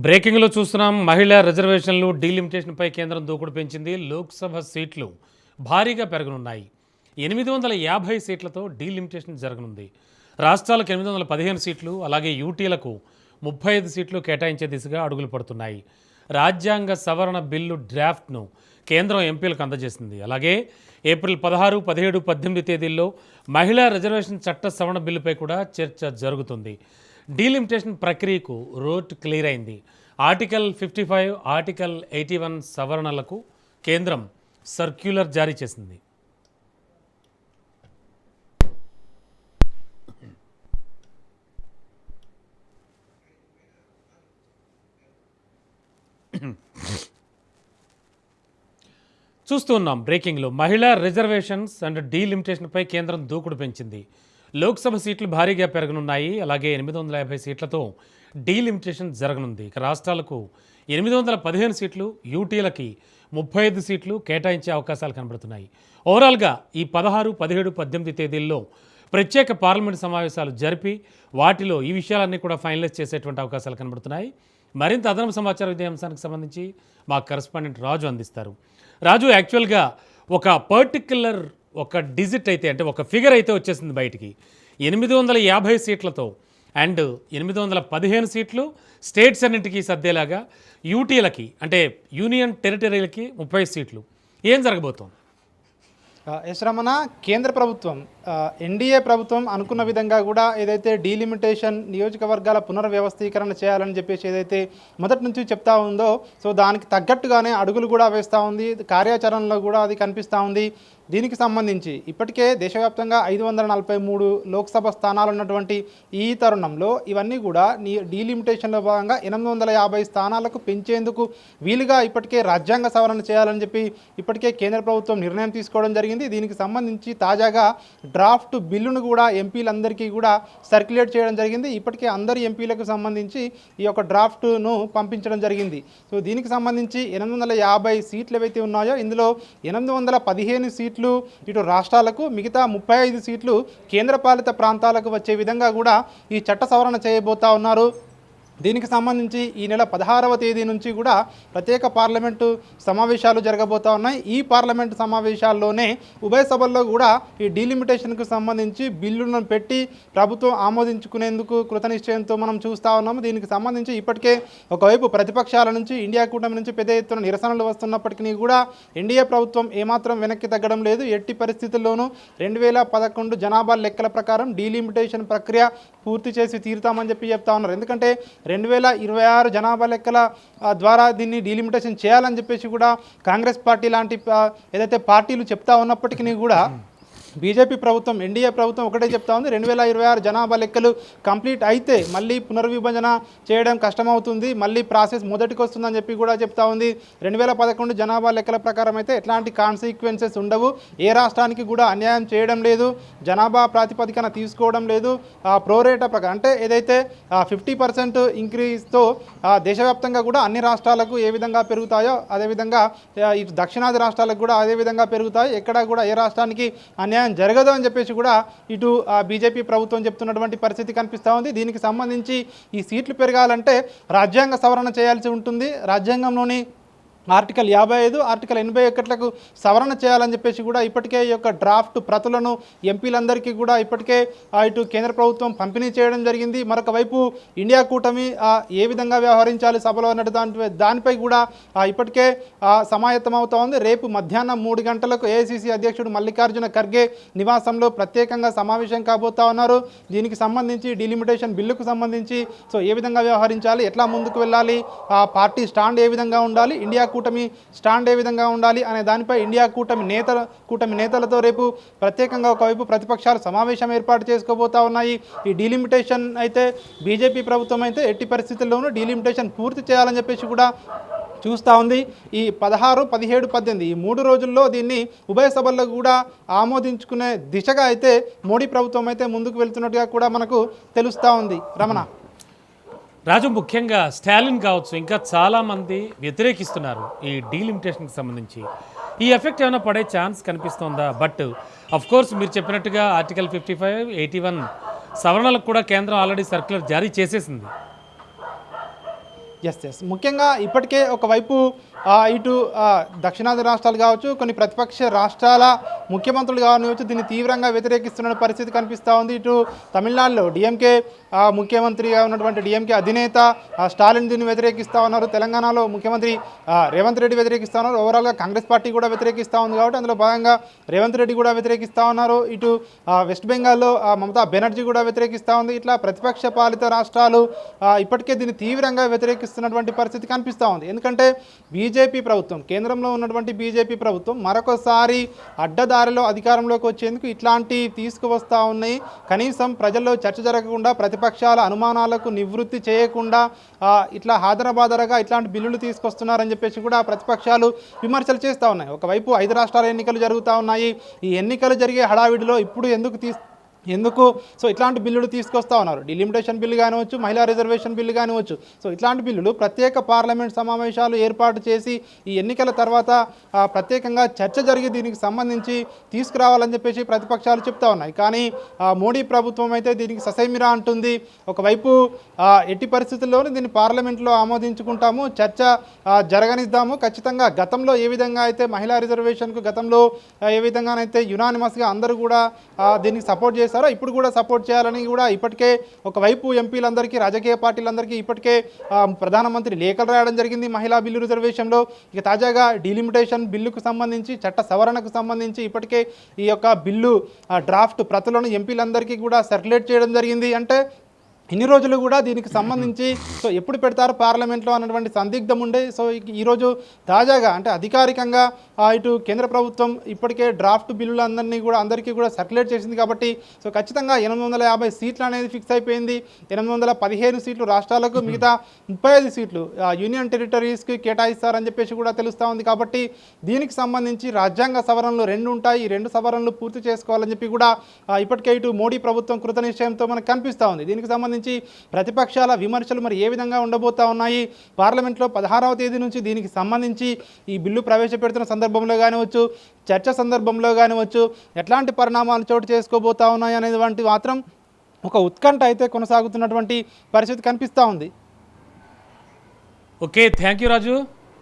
బ్రేకింగ్లో చూస్తున్నాం. మహిళా రిజర్వేషన్లు డీలిమిటేషన్పై కేంద్రం దూకుడు పెంచింది. లోక్సభ సీట్లు భారీగా పెరగనున్నాయి. 850 సీట్లతో డీలిమిటేషన్ జరగనుంది. రాష్ట్రాలకు 815 సీట్లు, అలాగే యూటీలకు 35 సీట్లు కేటాయించే దిశగా అడుగులు పడుతున్నాయి. రాజ్యాంగ సవరణ బిల్లు డ్రాఫ్ట్ను కేంద్రం ఎంపీలకు అందజేసింది. అలాగే ఏప్రిల్ 16, 17, 18 తేదీల్లో మహిళా రిజర్వేషన్ చట్ట సవరణ బిల్లుపై కూడా చర్చ జరుగుతుంది. డీలిమిటేషన్ ప్రక్రియకు రోడ్ క్లియర్ అయింది. ఆర్టికల్ 55, ఆర్టికల్ 81 సవరణలకు కేంద్రం సర్క్యులర్ జారీ చేసింది. చూస్తూ ఉన్నాం బ్రేకింగ్లో. మహిళా రిజర్వేషన్స్ అండ్ డీలిమిటేషన్పై కేంద్రం దూకుడు పెంచింది. లోక్సభ సీట్లు భారీగా పెరగనున్నాయి. అలాగే 850 సీట్లతో డీలిమిటేషన్ జరగనుంది. ఇక రాష్ట్రాలకు 815 సీట్లు, యూటీలకి 35 సీట్లు కేటాయించే అవకాశాలు కనబడుతున్నాయి. ఓవరాల్గా ఈ 16, 17, 18 తేదీల్లో ప్రత్యేక పార్లమెంటు సమావేశాలు జరిపి వాటిలో ఈ విషయాలన్నీ కూడా ఫైనలైజ్ చేసేటువంటి అవకాశాలు కనబడుతున్నాయి. మరింత అదనపు సమాచారం ఇదే అంశానికి సంబంధించి మా కరెస్పాండెంట్ రాజు అందిస్తారు. రాజు, యాక్చువల్గా ఒక పర్టిక్యులర్ ఒక డిజిట్ అయితే, అంటే ఒక ఫిగర్ అయితే వచ్చేసింది బయటికి. 850 సీట్లతో అండ్ 815 సీట్లు స్టేట్స్ అన్నింటికీ సర్దేలాగా, యూటీలకి అంటే యూనియన్ టెరిటరీలకి 30 సీట్లు. ఏం జరగబోతోంది? ఎస్ రమణ, కేంద్ర ప్రభుత్వం ఎన్డీఏ ప్రభుత్వం అనుకున్న విధంగా కూడా ఏదైతే డీలిమిటేషన్ నియోజకవర్గాల పునర్వ్యవస్థీకరణ చేయాలని చెప్పేసి ఏదైతే మొదటి నుంచి చెప్తా ఉందో, సో దానికి తగ్గట్టుగానే అడుగులు కూడా వేస్తూ ఉంది. కార్యాచరణలో కూడా అది కనిపిస్తూ ఉంది. దీనికి సంబంధించి ఇప్పటికే దేశవ్యాప్తంగా 543 లోక్సభ స్థానాలు ఉన్నటువంటి ఈ తరుణంలో ఇవన్నీ కూడా డీలిమిటేషన్లో భాగంగా 850 స్థానాలకు పెంచేందుకు వీలుగా ఇప్పటికే రాజ్యాంగ సవరణ చేయాలని చెప్పి ఇప్పటికే కేంద్ర ప్రభుత్వం నిర్ణయం తీసుకోవడం జరిగింది. దీనికి సంబంధించి తాజాగా డ్రాఫ్ట్ బిల్లును కూడా ఎంపీలందరికీ కూడా సర్క్యులేట్ చేయడం జరిగింది. ఇప్పటికే అందరి ఎంపీలకు సంబంధించి ఈ యొక్క డ్రాఫ్ట్ను పంపించడం జరిగింది. సో దీనికి సంబంధించి 850 సీట్లు ఏవైతే ఉన్నాయో ఇందులో 815 సీట్లు ఇటు రాష్ట్రాలకు, మిగతా 35 సీట్లు కేంద్రపాలిత ప్రాంతాలకు వచ్చే విధంగా కూడా ఈ చట్ట సవరణ చేయబోతా ఉన్నారు. దీనికి సంబంధించి ఈ నెల 16వ తేదీ నుంచి కూడా ప్రత్యేక పార్లమెంటు సమావేశాలు జరగబోతూ ఉన్నాయి. ఈ పార్లమెంటు సమావేశాల్లోనే ఉభయ సభల్లో కూడా ఈ డీలిమిటేషన్కు సంబంధించి బిల్లులను పెట్టి ప్రభుత్వం ఆమోదించుకునేందుకు కృతనిశ్చయంతో మనం చూస్తూ ఉన్నాము. దీనికి సంబంధించి ఇప్పటికే ఒకవైపు ప్రతిపక్షాల నుంచి, ఇండియా కూటమి నుంచి పెద్ద ఎత్తున నిరసనలు వస్తున్నప్పటికీ కూడా ఎన్డీఏ ప్రభుత్వం ఏమాత్రం వెనక్కి తగ్గడం లేదు. ఎట్టి పరిస్థితుల్లోనూ 2011 జనాభా లెక్కల ప్రకారం డీలిమిటేషన్ ప్రక్రియ పూర్తి చేసి తీరుతామని చెప్పి చెప్తా ఉన్నారు. ఎందుకంటే 2026 జనాభా లెక్కల ద్వారా దీన్ని డీలిమిటేషన్ చేయాలని చెప్పేసి కూడా కాంగ్రెస్ పార్టీ లాంటి ఏదైతే పార్టీలు చెప్తా ఉన్నప్పటికీ కూడా బీజేపీ ప్రభుత్వం, ఎన్డీఏ ప్రభుత్వం ఒకటే చెప్తా ఉంది, 2026 జనాభా లెక్కలు కంప్లీట్ అయితే మళ్ళీ పునర్విభజన చేయడం కష్టమవుతుంది, మళ్ళీ ప్రాసెస్ మొదటికి వస్తుందని చెప్పి కూడా చెప్తా ఉంది. 2011 జనాభా లెక్కల ప్రకారం అయితే ఎట్లాంటి కాన్సిక్వెన్సెస్ ఉండవు, ఏ రాష్ట్రానికి కూడా అన్యాయం చేయడం లేదు, జనాభా ప్రాతిపదికన తీసుకోవడం లేదు. ప్రోరేటా ప్రకారం అంటే ఏదైతే 50% ఇంక్రీజ్తో దేశవ్యాప్తంగా కూడా అన్ని రాష్ట్రాలకు ఏ విధంగా పెరుగుతాయో అదేవిధంగా ఇటు దక్షిణాది రాష్ట్రాలకు కూడా అదేవిధంగా పెరుగుతాయి. ఎక్కడా కూడా ఏ రాష్ట్రానికి అన్యాయం జరగదు అని చెప్పేసి కూడా ఇటు బీజేపీ ప్రభుత్వం చెప్తున్నటువంటి పరిస్థితి కనిపిస్తూ ఉంది. దీనికి సంబంధించి ఈ సీట్లు పెరగాలంటే రాజ్యాంగ సవరణ చేయాల్సి ఉంటుంది. రాజ్యాంగంలోని ఆర్టికల్ 55, ఆర్టికల్ 81లకు సవరణ చేయాలని చెప్పేసి కూడా ఇప్పటికే ఈ యొక్క డ్రాఫ్ట్ ప్రతులను ఎంపీలందరికీ కూడా ఇప్పటికే ఇటు కేంద్ర ప్రభుత్వం పంపిణీ చేయడం జరిగింది. మరొక వైపు ఇండియా కూటమి ఏ విధంగా వ్యవహరించాలి సభలో అన్నట్టు దానిపై కూడా ఇప్పటికే సమాయత్తం అవుతా ఉంది. రేపు మధ్యాహ్నం 3 గంటలకు ఏఐసీసీ అధ్యక్షుడు మల్లికార్జున ఖర్గే నివాసంలో ప్రత్యేకంగా సమావేశం కాబోతా ఉన్నారు. దీనికి సంబంధించి డీలిమిటేషన్ బిల్లుకు సంబంధించి సో ఏ విధంగా వ్యవహరించాలి, ఎట్లా ముందుకు వెళ్ళాలి, పార్టీ స్టాండ్ ఏ విధంగా ఉండాలి, ఇండియా కూటమి స్టాండ్ ఏ విధంగా ఉండాలి అనే దానిపై ఇండియా కూటమి నేతలతో రేపు ప్రత్యేకంగా ఒకవైపు ప్రతిపక్షాలు సమావేశం ఏర్పాటు చేసుకోబోతా ఉన్నాయి. ఈ డీలిమిటేషన్ అయితే బీజేపీ ప్రభుత్వం అయితే ఎట్టి పరిస్థితుల్లోనూ డీలిమిటేషన్ పూర్తి చేయాలని చెప్పేసి కూడా చూస్తూ ఉంది. ఈ 16, 17, 18 ఈ 3 రోజుల్లో దీన్ని ఉభయ సభల్లో కూడా ఆమోదించుకునే దిశగా అయితే మోడీ ప్రభుత్వం అయితే ముందుకు వెళ్తున్నట్టుగా కూడా మనకు తెలుస్తూ ఉంది. రమణ, రాజు, ముఖ్యంగా స్టాలిన్ కావచ్చు, ఇంకా చాలామంది వ్యతిరేకిస్తున్నారు ఈ డీలిమిటేషన్కి సంబంధించి. ఈ ఎఫెక్ట్ ఏమైనా పడే ఛాన్స్ కనిపిస్తోందా? బట్ కోర్స్ మీరు చెప్పినట్టుగా ఆర్టికల్ 55, 81 సవరణలకు కూడా కేంద్రం ఆల్రెడీ సర్క్యులర్ జారీ చేసేసింది. ఎస్ ముఖ్యంగా ఇప్పటికే ఒకవైపు ఇటు దక్షిణాది రాష్ట్రాలు కావచ్చు, కొన్ని ప్రతిపక్ష రాష్ట్రాల ముఖ్యమంత్రులు కావచ్చు దీన్ని తీవ్రంగా వ్యతిరేకిస్తున్న పరిస్థితి కనిపిస్తూ ఉంది. ఇటు తమిళనాడులో డిఎంకే ముఖ్యమంత్రిగా ఉన్నటువంటి డిఎంకే అధినేత స్టాలిన్ దీన్ని వ్యతిరేకిస్తూ ఉన్నారు. తెలంగాణలో ముఖ్యమంత్రి రేవంత్ రెడ్డి వ్యతిరేకిస్తూ ఉన్నారు. ఓవరాల్గా కాంగ్రెస్ పార్టీ కూడా వ్యతిరేకిస్తూ ఉంది కాబట్టి అందులో భాగంగా రేవంత్ రెడ్డి కూడా వ్యతిరేకిస్తూ ఉన్నారు. ఇటు వెస్ట్ బెంగాల్లో మమతా బెనర్జీ కూడా వ్యతిరేకిస్తూ ఉంది. ఇట్లా ప్రతిపక్ష పాలిత రాష్ట్రాలు ఇప్పటికే దీన్ని తీవ్రంగా వ్యతిరేకిస్తున్నటువంటి పరిస్థితి కనిపిస్తూ ఉంది. ఎందుకంటే బీజేపీ ప్రభుత్వం, కేంద్రంలో ఉన్నటువంటి బీజేపీ ప్రభుత్వం మరొకసారి అడ్డదారిలో అధికారంలోకి వచ్చేందుకు ఇట్లాంటి తీసుకువస్తూ ఉన్నాయి. కనీసం ప్రజల్లో చర్చ జరగకుండా, ప్రతిపక్షాల అనుమానాలకు నివృత్తి చేయకుండా ఇట్లా హాదరబాదరగా ఇట్లాంటి బిల్లులు తీసుకొస్తున్నారని చెప్పేసి కూడా ప్రతిపక్షాలు విమర్శలు చేస్తూ ఉన్నాయి. ఒకవైపు 5 రాష్ట్రాల ఎన్నికలు జరుగుతూ ఉన్నాయి. ఈ ఎన్నికలు జరిగే హడావిడిలో ఇప్పుడు ఎందుకు ఇట్లాంటి బిల్లులు తీసుకొస్తా ఉన్నారు. డిలిమిటేషన్ బిల్లు కానివచ్చు, మహిళా రిజర్వేషన్ బిల్లు కానివచ్చు. ఇట్లాంటి బిల్లులు ప్రత్యేక పార్లమెంట్ సమావేశాలు ఏర్పాటు చేసి ఈ ఎన్నికల తర్వాత ప్రత్యేకంగా చర్చ జరిగి దీనికి సంబంధించి తీసుకురావాలని చెప్పేసి ప్రతిపక్షాలు చెప్తా ఉన్నాయి. కానీ మోడీ ప్రభుత్వం అయితే దీనికి ససైమిరా అంటుంది. ఒకవైపు ఎట్టి పరిస్థితుల్లోనూ దీన్ని పార్లమెంట్లో ఆమోదించుకుంటాము, చర్చ జరగనిద్దాము, ఖచ్చితంగా గతంలో ఏ విధంగా అయితే మహిళా రిజర్వేషన్కు గతంలో ఏ విధంగానైతే యునానిమస్గా అందరూ కూడా దీనికి సపోర్ట్ చేశారో ఇప్పుడు కూడా సపోర్ట్ చేయాలని కూడా ఇప్పటికే ఒకవైపు ఎంపీలందరికీ, రాజకీయ పార్టీలందరికీ ఇప్పటికే ప్రధానమంత్రి లేఖలు రాయడం జరిగింది మహిళా బిల్లు రిజర్వేషన్లో. ఇక తాజాగా డీలిమిటేషన్ బిల్లుకు సంబంధించి, చట్ట సవరణకు సంబంధించి ఇప్పటికే ఈ యొక్క బిల్లు డ్రాఫ్ట్ ప్రతులను ఎంపీలందరికీ కూడా సర్క్యులేట్ చేయడం జరిగింది. అంటే ఇన్ని రోజులు కూడా దీనికి సంబంధించి ఎప్పుడు పెడతారు పార్లమెంట్లో అన్నటువంటి సందిగ్ధం ఉండే. ఈరోజు తాజాగా అంటే అధికారికంగా ఇటు కేంద్ర ప్రభుత్వం ఇప్పటికే డ్రాఫ్ట్ అందరికీ కూడా సర్క్యులేట్ చేసింది కాబట్టి ఖచ్చితంగా 850 సీట్లు అనేది ఫిక్స్ అయిపోయింది. 815 సీట్లు రాష్ట్రాలకు, మిగతా 35 సీట్లు యూనియన్ టెరిటరీస్కి కేటాయిస్తారని చెప్పేసి కూడా తెలుస్తూ ఉంది. కాబట్టి దీనికి సంబంధించి రాజ్యాంగ సవరణలు 2 ఉంటాయి. ఈ 2 సవరణలు పూర్తి చేసుకోవాలని చెప్పి కూడా ఇప్పటికే ఇటు మోడీ ప్రభుత్వం కృత నిశ్చయంతో మనకు కనిపిస్తూ ఉంది. దీనికి సంబంధించి ప్రతిపక్షాల విమర్శలు మరి ఏ విధంగా ఉండబోతా ఉన్నాయి, పార్లమెంట్లో 16వ తేదీ నుంచి దీనికి సంబంధించి ఈ బిల్లు ప్రవేశపెడుతున్న సందర్భంలో కానివచ్చు, చర్చ సందర్భంలో కానివచ్చు ఎట్లాంటి పరిణామాలు చోటు చేసుకోబోతా ఉన్నాయి అనేది వంటి మాత్రం ఒక ఉత్కంఠ అయితే కొనసాగుతున్నటువంటి పరిస్థితి కనిపిస్తూ ఉంది. Okay, thank you Raju.